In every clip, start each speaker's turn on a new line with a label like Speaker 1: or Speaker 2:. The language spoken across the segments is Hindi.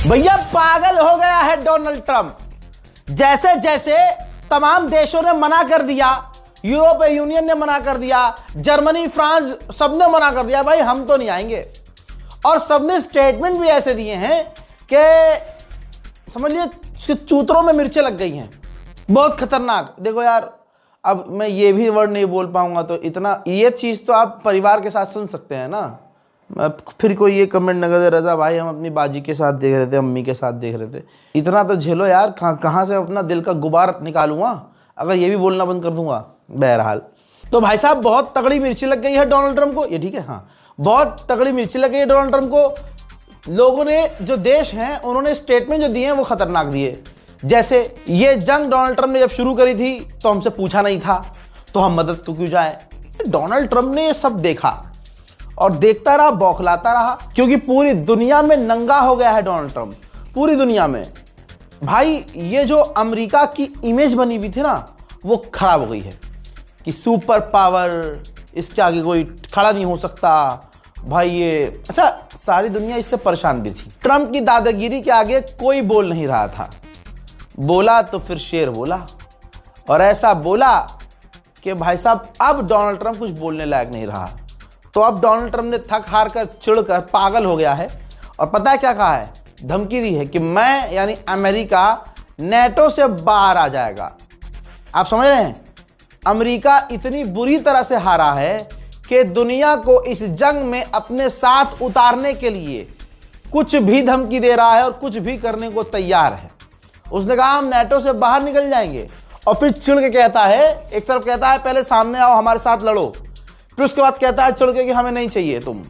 Speaker 1: भैया पागल हो गया है डोनाल्ड ट्रंप। जैसे जैसे तमाम देशों ने मना कर दिया, यूरोपीय यूनियन ने मना कर दिया, जर्मनी, फ्रांस, सबने मना कर दिया भाई हम तो नहीं आएंगे। और सबने स्टेटमेंट भी ऐसे दिए हैं कि समझ लीजिए चूतरों में मिर्चें लग गई हैं, बहुत खतरनाक। देखो यार, अब मैं ये भी वर्ड नहीं बोल पाऊंगा तो इतना, ये चीज़ तो आप परिवार के साथ सुन सकते हैं ना। फिर कोई ये कमेंट न करे रजा भाई हम अपनी बाजी के साथ देख रहे थे, अम्मी के साथ देख रहे थे, इतना तो झेलो यार। कहाँ से अपना दिल का गुबार निकालूंगा अगर ये भी बोलना बंद कर दूंगा। बहरहाल तो भाई साहब बहुत तगड़ी मिर्ची लग गई है डोनाल्ड ट्रंप को, ये ठीक है, हाँ बहुत तगड़ी मिर्ची लग गई है डोनाल्ड ट्रंप को। लोगों ने, जो देश हैं उन्होंने स्टेटमेंट जो दिए हैं वो खतरनाक दिए। जैसे ये जंग डोनाल्ड ट्रंप ने जब शुरू करी थी तो हमसे पूछा नहीं था, तो हम मदद को क्यों जाए। डोनाल्ड ट्रंप ने ये सब देखा और देखता रहा, बौखलाता रहा, क्योंकि पूरी दुनिया में नंगा हो गया है डोनाल्ड ट्रंप। पूरी दुनिया में भाई ये जो अमेरिका की इमेज बनी हुई थी ना वो खराब हो गई है कि सुपर पावर, इसके आगे कोई खड़ा नहीं हो सकता भाई। ये अच्छा, सारी दुनिया इससे परेशान भी थी। ट्रंप की दादागिरी के आगे कोई बोल नहीं रहा था। बोला तो फिर शेर बोला, और ऐसा बोला कि भाई साहब अब डोनाल्ड ट्रंप कुछ बोलने लायक नहीं रहा। तो अब डोनाल्ड ट्रंप ने थक हार कर, चिढ़कर पागल हो गया है और पता है क्या कहा है, धमकी दी है कि मैं यानी अमेरिका नेटो से बाहर आ जाएगा। आप समझ रहे हैं, अमेरिका इतनी बुरी तरह से हारा है कि दुनिया को इस जंग में अपने साथ उतारने के लिए कुछ भी धमकी दे रहा है और कुछ भी करने को तैयार है। उसने कहा हम नेटो से बाहर निकल जाएंगे, और फिर चिढ़ के कहता है, एक तरफ कहता है पहले सामने आओ हमारे साथ लड़ो, फिर उसके बाद कहता है चिढ़ के कि हमें नहीं चाहिए तुम।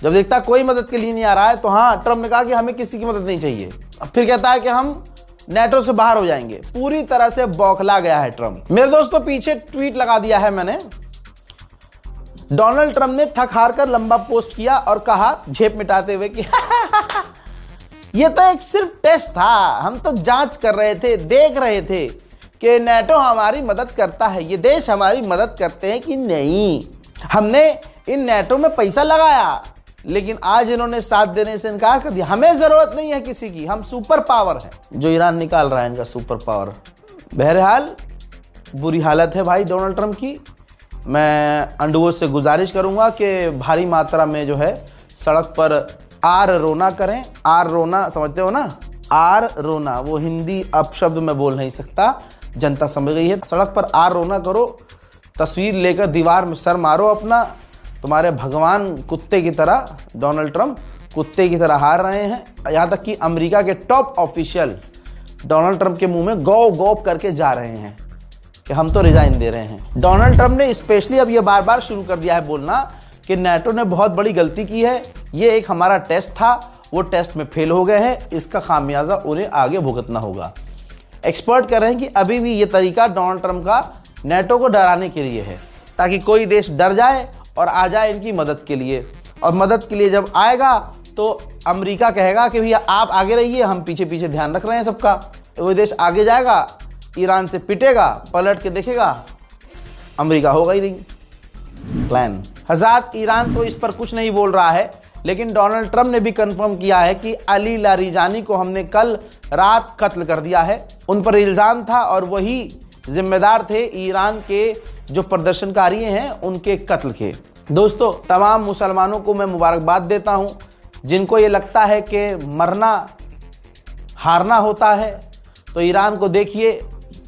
Speaker 1: जब देखता कोई मदद के लिए नहीं आ रहा है तो हाँ, ट्रंप ने कहा कि हमें किसी की मदद नहीं चाहिए। अब फिर कहता है कि हम नेटो से बाहर हो जाएंगे। पूरी तरह से बौखला गया है ट्रंप। मेरे दोस्तों पीछे ट्वीट लगा दिया है मैंने। डोनाल्ड ट्रंप ने थक हार कर लंबा पोस्ट किया और कहा झेप मिटाते हुए कि ये तो एक सिर्फ टेस्ट था, हम तो जांच कर रहे थे, देख रहे थे कि नेटो हमारी मदद करता है, ये देश हमारी मदद करते हैं कि नहीं। हमने इन नेटो में पैसा लगाया, लेकिन आज इन्होंने साथ देने से इनकार कर दिया। हमें जरूरत नहीं है किसी की, हम सुपर पावर हैं। जो ईरान निकाल रहा है इनका सुपर पावर। बहरहाल बुरी हालत है भाई डोनाल्ड ट्रंप की। मैं अंडुओं से गुजारिश करूंगा कि भारी मात्रा में जो है सड़क पर आर रोना करें। आर रोना समझते हो ना, आर रोना, वो हिंदी अपशब्द मैं बोल नहीं सकता, जनता समझ गई है। सड़क पर आर रोना करो, तस्वीर लेकर दीवार में सर मारो अपना। तुम्हारे भगवान कुत्ते की तरह, डोनाल्ड ट्रंप कुत्ते की तरह हार रहे हैं। यहाँ तक कि अमेरिका के टॉप ऑफिशियल डोनाल्ड ट्रंप के मुंह में गौ गौप करके जा रहे हैं कि हम तो रिजाइन दे रहे हैं। डोनाल्ड ट्रंप ने स्पेशली अब ये बार बार शुरू कर दिया है बोलना कि नेटो ने बहुत बड़ी गलती की है, ये एक हमारा टेस्ट था, वो टेस्ट में फेल हो गए हैं, इसका खामियाजा उन्हें आगे भुगतना होगा। एक्सपर्ट कह रहे हैं कि अभी भी ये तरीका डोनाल्ड ट्रंप का नेटो को डराने के लिए है, ताकि कोई देश डर जाए और आ जाए इनकी मदद के लिए। और मदद के लिए जब आएगा तो अमेरिका कहेगा कि भैया आप आगे रहिए, हम पीछे पीछे ध्यान रख रहे हैं सबका। वो देश आगे जाएगा, ईरान से पिटेगा, पलट के देखेगा अमेरिका होगा ही नहीं। प्लान हजरात, ईरान तो इस पर कुछ नहीं बोल रहा है, लेकिन डोनाल्ड ट्रंप ने भी कंफर्म किया है कि अली लारिजानी को हमने कल रात कत्ल कर दिया है। उन पर इल्ज़ाम था और वही जिम्मेदार थे ईरान के जो प्रदर्शनकारी हैं उनके कत्ल के। दोस्तों तमाम मुसलमानों को मैं मुबारकबाद देता हूं, जिनको ये लगता है कि मरना हारना होता है, तो ईरान को देखिए,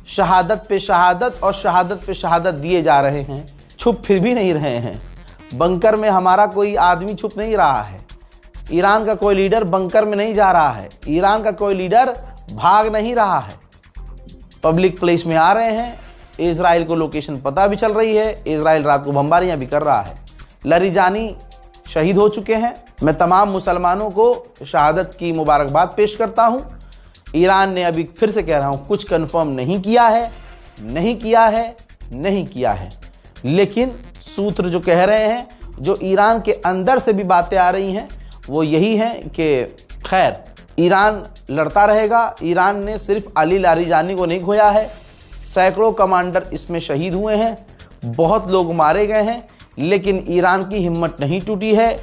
Speaker 1: शहादत पे शहादत और शहादत पे शहादत दिए जा रहे हैं, छुप फिर भी नहीं रहे हैं। बंकर में हमारा कोई आदमी छुप नहीं रहा है, ईरान का कोई लीडर बंकर में नहीं जा रहा है, ईरान का कोई लीडर भाग नहीं रहा है, पब्लिक प्लेस में आ रहे हैं। इजराइल को लोकेशन पता भी चल रही है, इजराइल रात को बमबारियां भी कर रहा है। लारिजानी शहीद हो चुके हैं। मैं तमाम मुसलमानों को शहादत की मुबारकबाद पेश करता हूं। ईरान ने अभी फिर से कह रहा हूं कुछ कंफर्म नहीं किया है, नहीं किया है, नहीं किया है, लेकिन सूत्र जो कह रहे हैं, जो ईरान के अंदर से भी बातें आ रही हैं, वो यही हैं कि खैर ईरान लड़ता रहेगा। ईरान ने सिर्फ अली लारिजानी को नहीं खोया है, सैकड़ों कमांडर इसमें शहीद हुए हैं, बहुत लोग मारे गए हैं, लेकिन ईरान की हिम्मत नहीं टूटी है।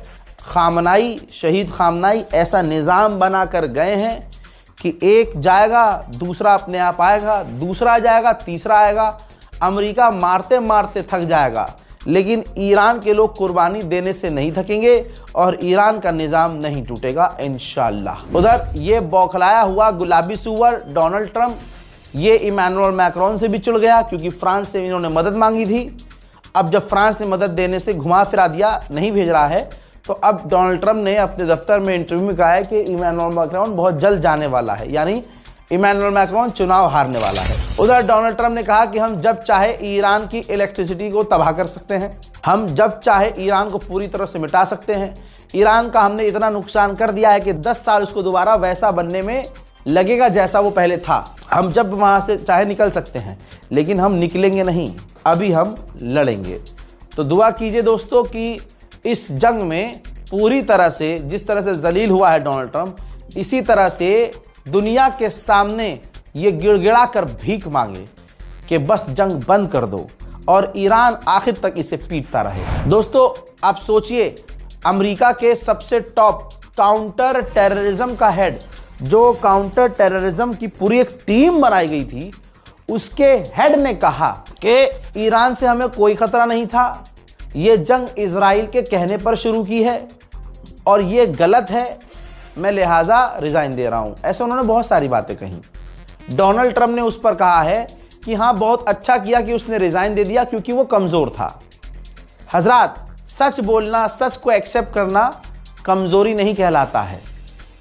Speaker 1: खामनाई, शहीद खामनाई ऐसा निज़ाम बना कर गए हैं कि एक जाएगा दूसरा अपने आप आएगा, दूसरा जाएगा तीसरा आएगा। अमेरिका मारते मारते थक जाएगा, लेकिन ईरान के लोग कुर्बानी देने से नहीं थकेंगे और ईरान का निज़ाम नहीं टूटेगा इंशाअल्लाह। उधर ये बौखलाया हुआ गुलाबी सुअर डोनाल्ड ट्रंप, ये इमैनुअल मैक्रोन से भी चिढ़ गया क्योंकि फ्रांस से इन्होंने मदद मांगी थी। अब जब फ्रांस ने मदद देने से घुमा फिरा दिया, नहीं भेज रहा है, तो अब डोनाल्ड ट्रंप ने अपने दफ्तर में इंटरव्यू में कहा है कि इमैनुअल मैक्रोन बहुत जल्द जाने वाला है, यानी इमैनुअल मैक्रोन चुनाव हारने वाला है। उधर डोनाल्ड ट्रंप ने कहा कि हम जब चाहे ईरान की इलेक्ट्रिसिटी को तबाह कर सकते हैं, हम जब चाहे ईरान को पूरी तरह से मिटा सकते हैं। ईरान का हमने इतना नुकसान कर दिया है कि 10 साल उसको दोबारा वैसा बनने में लगेगा जैसा वो पहले था। हम जब वहाँ से चाहे निकल सकते हैं, लेकिन हम निकलेंगे नहीं, अभी हम लड़ेंगे। तो दुआ कीजिए दोस्तों कि इस जंग में पूरी तरह से, जिस तरह से जलील हुआ है डोनाल्ड ट्रंप, इसी तरह से दुनिया के सामने ये गिड़गिड़ा कर भीख मांगे कि बस जंग बंद कर दो और ईरान आखिर तक इसे पीटता रहे। दोस्तों आप सोचिए, अमेरिका के सबसे टॉप काउंटर टेररिज्म का हेड, जो काउंटर टेररिज्म की पूरी एक टीम बनाई गई थी, उसके हेड ने कहा कि ईरान से हमें कोई खतरा नहीं था, ये जंग इजराइल के कहने पर शुरू की है और ये गलत है, मैं लिहाजा रिजाइन दे रहा हूं। ऐसे उन्होंने बहुत सारी बातें कही। डोनाल्ड ट्रंप ने उस पर कहा है कि हाँ बहुत अच्छा किया कि उसने रिजाइन दे दिया क्योंकि वो कमजोर था। हजरात, सच बोलना, सच को एक्सेप्ट करना कमजोरी नहीं कहलाता है।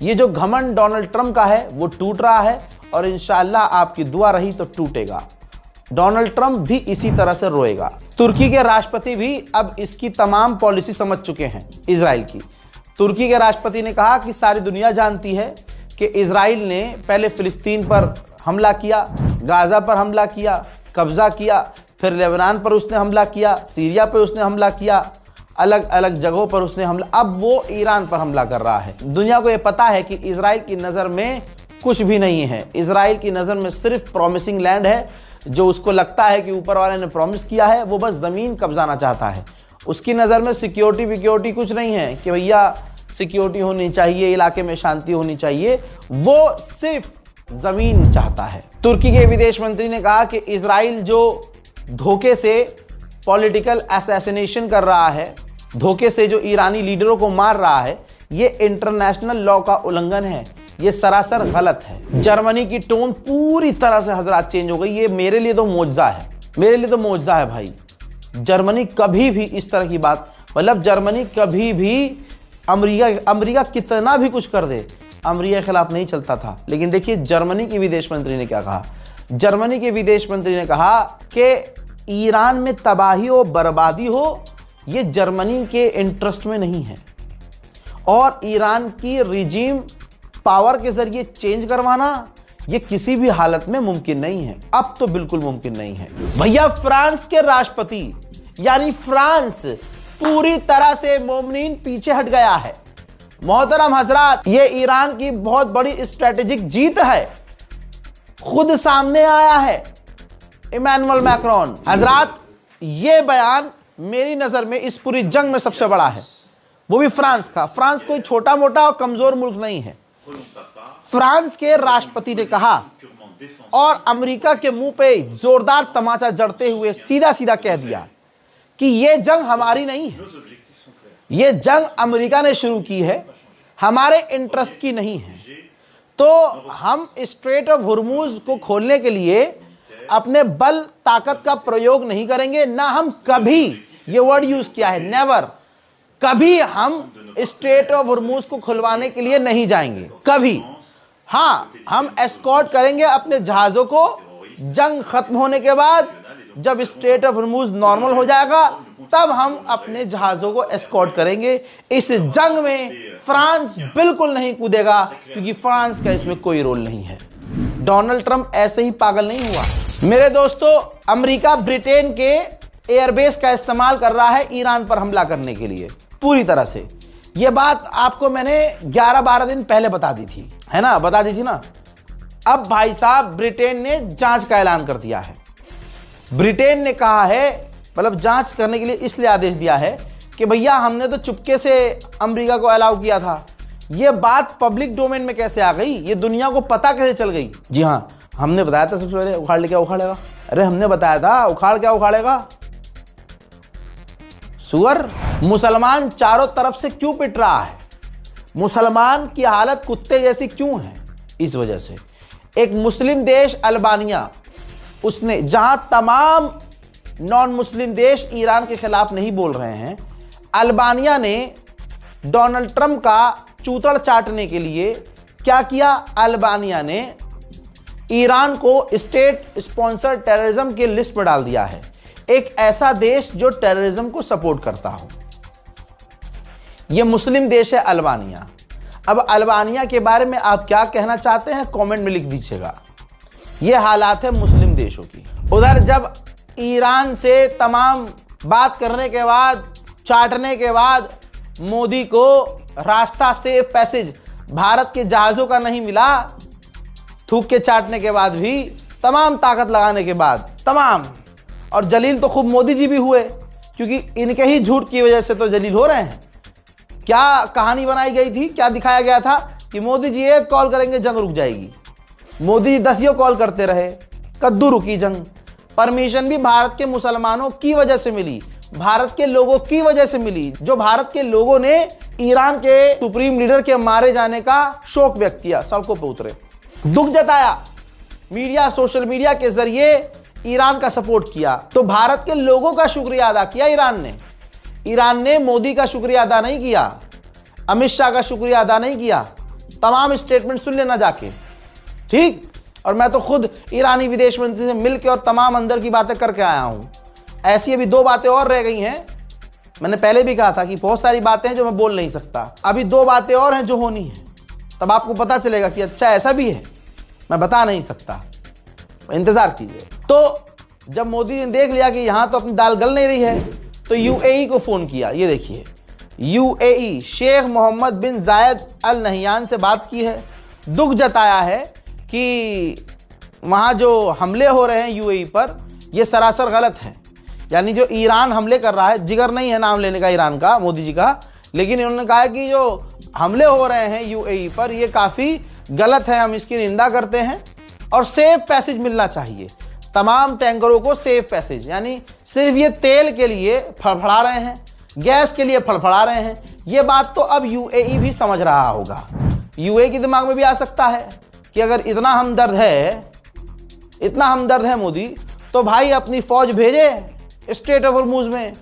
Speaker 1: ये जो घमंड डोनाल्ड ट्रंप का है वो टूट रहा है और इंशाअल्लाह आपकी दुआ रही तो टूटेगा। डोनाल्ड ट्रंप भी इसी तरह से रोएगा। तुर्की के राष्ट्रपति भी अब इसकी तमाम पॉलिसी समझ चुके हैं इजराइल की। तुर्की के राष्ट्रपति ने कहा कि सारी दुनिया जानती है कि इजराइल ने पहले फिलिस्तीन पर हमला किया, गाजा पर हमला किया, कब्जा किया, फिर लेबनान पर उसने हमला किया, सीरिया पर उसने हमला किया, अलग अलग जगहों पर उसने हमला, अब वो ईरान पर हमला कर रहा है। दुनिया को ये पता है कि इजराइल की नज़र में कुछ भी नहीं है। इजराइल की नज़र में सिर्फ प्रॉमिसिंग लैंड है, जो उसको लगता है कि ऊपर वाले ने प्रॉमिस किया है, वो बस ज़मीन कब्जाना चाहता है। उसकी नज़र में सिक्योरिटी कुछ नहीं है कि भैया सिक्योरिटी होनी चाहिए, इलाके में शांति होनी चाहिए, वो सिर्फ ज़मीन चाहता है। तुर्की के विदेश मंत्री ने कहा कि इजराइल जो धोखे से पॉलिटिकल असैसिनेशन कर रहा है, धोखे से जो ईरानी लीडरों को मार रहा है, ये इंटरनेशनल लॉ का उल्लंघन है, ये सरासर गलत है। जर्मनी की टोन पूरी तरह से हजरात चेंज हो गई। ये मेरे लिए तो मौजज़ा है, मेरे लिए तो मौजज़ा है भाई। जर्मनी कभी भी इस तरह की बात, मतलब जर्मनी कभी भी अमेरिका कितना भी कुछ कर दे, अमेरिका के खिलाफ नहीं चलता था। लेकिन देखिए जर्मनी की विदेश मंत्री ने क्या कहा। जर्मनी के विदेश मंत्री ने कहा कि ईरान में तबाही हो, बर्बादी हो, ये जर्मनी के इंटरेस्ट में नहीं है और ईरान की रिजीम पावर के जरिए चेंज करवाना ये किसी भी हालत में मुमकिन नहीं है। अब तो बिल्कुल मुमकिन नहीं है भैया। फ्रांस के राष्ट्रपति यानी फ्रांस पूरी तरह से मोमिनीन पीछे हट गया है। मोहतरम हजरात, ये ईरान की बहुत बड़ी स्ट्रेटेजिक जीत है, खुद सामने आया है इमैनुअल मैक्रोन। हजरात, ये बयान मेरी नजर में इस पूरी जंग में सबसे बड़ा है, वो भी फ्रांस का। फ्रांस कोई छोटा मोटा और कमजोर मुल्क नहीं है। फ्रांस के राष्ट्रपति ने कहा और अमेरिका के मुंह पे जोरदार तमाचा जड़ते हुए सीधा सीधा कह दिया कि ये जंग हमारी नहीं है, ये जंग अमेरिका ने शुरू की है, हमारे इंटरेस्ट की नहीं है। तो हम स्ट्रेट ऑफ हुर्मुज को खोलने के लिए अपने बल ताकत का प्रयोग नहीं करेंगे, ना हम कभी, ये वर्ड यूज किया है, नेवर, कभी हम स्ट्रेट ऑफ हुर्मुज को खुलवाने के लिए नहीं जाएंगे कभी। हाँ, हम एस्कॉर्ट करेंगे अपने जहाजों को, जंग खत्म होने के बाद जब स्ट्रेट ऑफ हुर्मुज नॉर्मल हो जाएगा तब हम अपने जहाजों को एस्कॉर्ट करेंगे। इस जंग में फ्रांस बिल्कुल नहीं कूदेगा क्योंकि फ्रांस का इसमें कोई रोल नहीं है। डोनाल्ड ट्रंप ऐसे ही पागल नहीं हुआ मेरे दोस्तों। अमेरिका ब्रिटेन के एयरबेस का इस्तेमाल कर रहा है ईरान पर हमला करने के लिए पूरी तरह से। यह बात आपको मैंने 11-12 दिन पहले बता दी थी, है ना, बता दी थी ना। अब भाई साहब ब्रिटेन ने जांच का ऐलान कर दिया है। ब्रिटेन ने कहा है, मतलब जांच करने के लिए इसलिए आदेश दिया है कि भैया हमने तो चुपके से अमेरिका को अलाउ किया था। ये बात पब्लिक डोमेन में कैसे आ गई, ये दुनिया को पता कैसे चल गई? जी हाँ, हमने बताया था सबसे पहले उखाड़ ले क्या उखाड़ेगा। अरे हमने बताया था उखाड़ क्या उखाड़ेगा, सुअर। मुसलमान चारों तरफ से क्यों पिट रहा है, मुसलमान की हालत कुत्ते जैसी क्यों है? इस वजह से एक मुस्लिम देश अल्बानिया, उसने जहां तमाम नॉन मुस्लिम देश ईरान के खिलाफ नहीं बोल रहे हैं, अल्बानिया ने डोनाल्ड ट्रंप का चूतड़ चाटने के लिए क्या किया? अल्बानिया ने ईरान को स्टेट स्पॉन्सर्ड टेररिज्म के लिस्ट पर डाल दिया है, एक ऐसा देश जो टेररिज्म को सपोर्ट करता हो। यह मुस्लिम देश है अल्बानिया। अब अल्बानिया के बारे में आप क्या कहना चाहते हैं कमेंट में लिख दीजिएगा। यह हालात है मुस्लिम देशों की। उधर जब ईरान से तमाम बात करने के बाद, चाटने के बाद मोदी को रास्ता सेफ पैसेज भारत के जहाजों का नहीं मिला, थूक के चाटने के बाद भी, तमाम ताकत लगाने के बाद तमाम, और जलील तो खूब मोदी जी भी हुए, क्योंकि इनके ही झूठ की वजह से तो जलील हो रहे हैं। क्या कहानी बनाई गई थी, क्या दिखाया गया था कि मोदी जी एक कॉल करेंगे जंग रुक जाएगी। मोदी जी 10 कॉल करते रहे, कद्दू रुकी जंग। परमिशन भी भारत के मुसलमानों की वजह से मिली, भारत के लोगों की वजह से मिली, जो भारत के लोगों ने ईरान के सुप्रीम लीडर के मारे जाने का शोक व्यक्त किया, सड़कों पर उतरे, दुख जताया, मीडिया, सोशल मीडिया के जरिए ईरान का सपोर्ट किया। तो भारत के लोगों का शुक्रिया अदा किया ईरान ने मोदी का शुक्रिया अदा नहीं किया, अमित शाह का शुक्रिया अदा नहीं किया। तमाम स्टेटमेंट सुन लेना जाके, ठीक। और मैं तो खुद ईरानी विदेश मंत्री से मिलकर और तमाम अंदर की बातें करके आया हूं। ऐसी अभी 2 बातें और रह गई हैं। मैंने पहले भी कहा था कि बहुत सारी बातें हैं जो मैं बोल नहीं सकता, अभी 2 बातें और हैं जो होनी है, तब आपको पता चलेगा कि अच्छा ऐसा भी है, मैं बता नहीं सकता, इंतजार कीजिए। तो जब मोदी ने देख लिया कि यहां तो अपनी दाल गल नहीं रही है, तो यूएई को फोन किया। ये देखिए, यूएई शेख मोहम्मद बिन जायद अल नहयान से बात की है, दुख जताया है कि वहाँ जो हमले हो रहे हैं यूएई पर, ये सरासर गलत है। यानी जो ईरान हमले कर रहा है, जिगर नहीं है नाम लेने का ईरान का, मोदी जी का, लेकिन इन्होंने कहा कि जो हमले हो रहे हैं यूएई पर, ये काफ़ी गलत है, हम इसकी निंदा करते हैं और सेफ पैसेज मिलना चाहिए तमाम टैंकरों को। सेफ पैसेज यानी सिर्फ ये तेल के लिए फड़फड़ा रहे हैं, गैस के लिए फड़फड़ा रहे हैं। ये बात तो अब यूएई भी समझ रहा होगा। यूएई के दिमाग में भी आ सकता है कि अगर इतना हमदर्द है मोदी, तो भाई अपनी फौज भेजे स्टेट ऑफ हॉर्मुज में,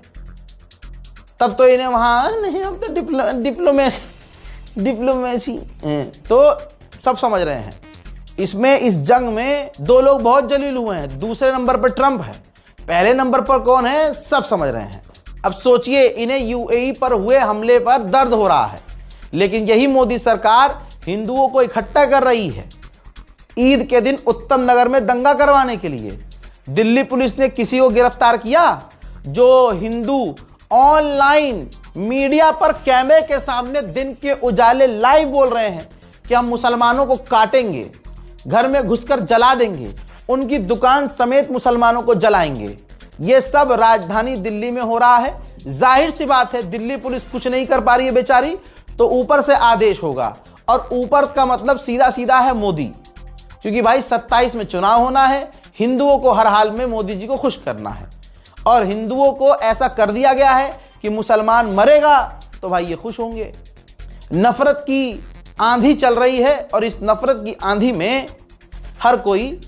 Speaker 1: तब तो इन्हें वहाँ नहीं, हम तो डिप्लोमेसी तो सब समझ रहे हैं। इसमें इस जंग में 2 लोग बहुत जलील हुए हैं। दूसरे नंबर पर ट्रंप है, पहले नंबर पर कौन है सब समझ रहे हैं। अब सोचिए, इन्हें यूएई पर हुए हमले पर दर्द हो रहा है, लेकिन यही मोदी सरकार हिंदुओं को इकट्ठा कर रही है ईद के दिन उत्तम नगर में दंगा करवाने के लिए। दिल्ली पुलिस ने किसी को गिरफ्तार किया जो हिंदू ऑनलाइन मीडिया पर कैमरे के सामने दिन के उजाले लाइव बोल रहे हैं कि हम मुसलमानों को काटेंगे, घर में घुसकर जला देंगे, उनकी दुकान समेत मुसलमानों को जलाएंगे। ये सब राजधानी दिल्ली में हो रहा है। जाहिर सी बात है, दिल्ली पुलिस कुछ नहीं कर पा रही है बेचारी, तो ऊपर से आदेश होगा, और ऊपर का मतलब सीधा सीधा है मोदी, क्योंकि भाई 27 में चुनाव होना है, हिंदुओं को हर हाल में मोदी जी को खुश करना है, और हिंदुओं को ऐसा कर दिया गया है कि मुसलमान मरेगा तो भाई ये खुश होंगे। नफरत की आंधी चल रही है, और इस नफरत की आंधी में हर कोई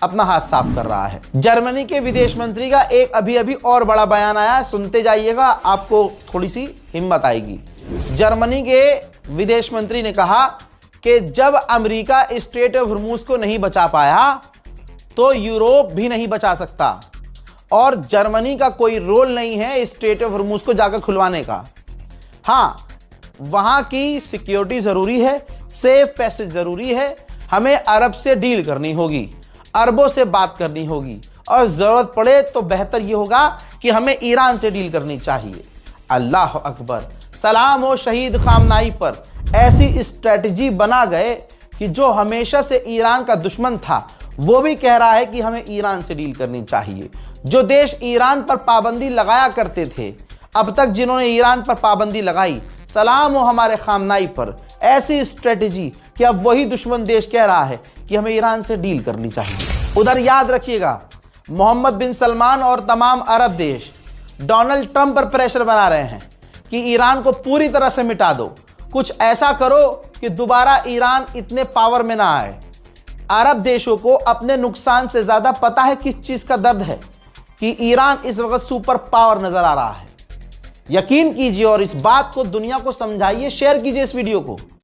Speaker 1: अपना हाथ साफ कर रहा है। जर्मनी के विदेश मंत्री का एक अभी और बड़ा बयान आया, सुनते जाइएगा, आपको थोड़ी सी हिम्मत आएगी। जर्मनी के विदेश मंत्री ने कहा कि जब अमेरिका स्ट्रेट ऑफ हॉर्मुज को नहीं बचा पाया, तो यूरोप भी नहीं बचा सकता, और जर्मनी का कोई रोल नहीं है स्ट्रेट ऑफ हॉर्मुज को जाकर खुलवाने का। हाँ, वहां की सिक्योरिटी जरूरी है, सेफ पैसेज जरूरी है, हमें अरब से डील करनी होगी, अरबों से बात करनी होगी, और जरूरत पड़े तो बेहतर यह होगा कि हमें ईरान से डील करनी चाहिए। अल्लाह अकबर, सलाम हो शहीद खामनाई पर। ऐसी स्ट्रेटजी बना गए कि जो हमेशा से ईरान का दुश्मन था, वो भी कह रहा है कि हमें ईरान से डील करनी चाहिए। जो देश ईरान पर पाबंदी लगाया करते थे, अब तक जिन्होंने ईरान पर पाबंदी लगाई, सलाम हो हमारे खामनाई पर। ऐसी स्ट्रेटेजी कि अब वही दुश्मन देश कह रहा है कि हमें ईरान से डील करनी चाहिए। उधर याद रखिएगा, मोहम्मद बिन सलमान और तमाम अरब देश डोनाल्ड ट्रंप पर प्रेशर बना रहे हैं कि ईरान को पूरी तरह से मिटा दो, कुछ ऐसा करो कि दोबारा ईरान इतने पावर में ना आए। अरब देशों को अपने नुकसान से ज्यादा पता है किस चीज का दर्द है, कि ईरान इस वक्त सुपर पावर नजर आ रहा है। यकीन कीजिए और इस बात को दुनिया को समझाइए, शेयर कीजिए इस वीडियो को।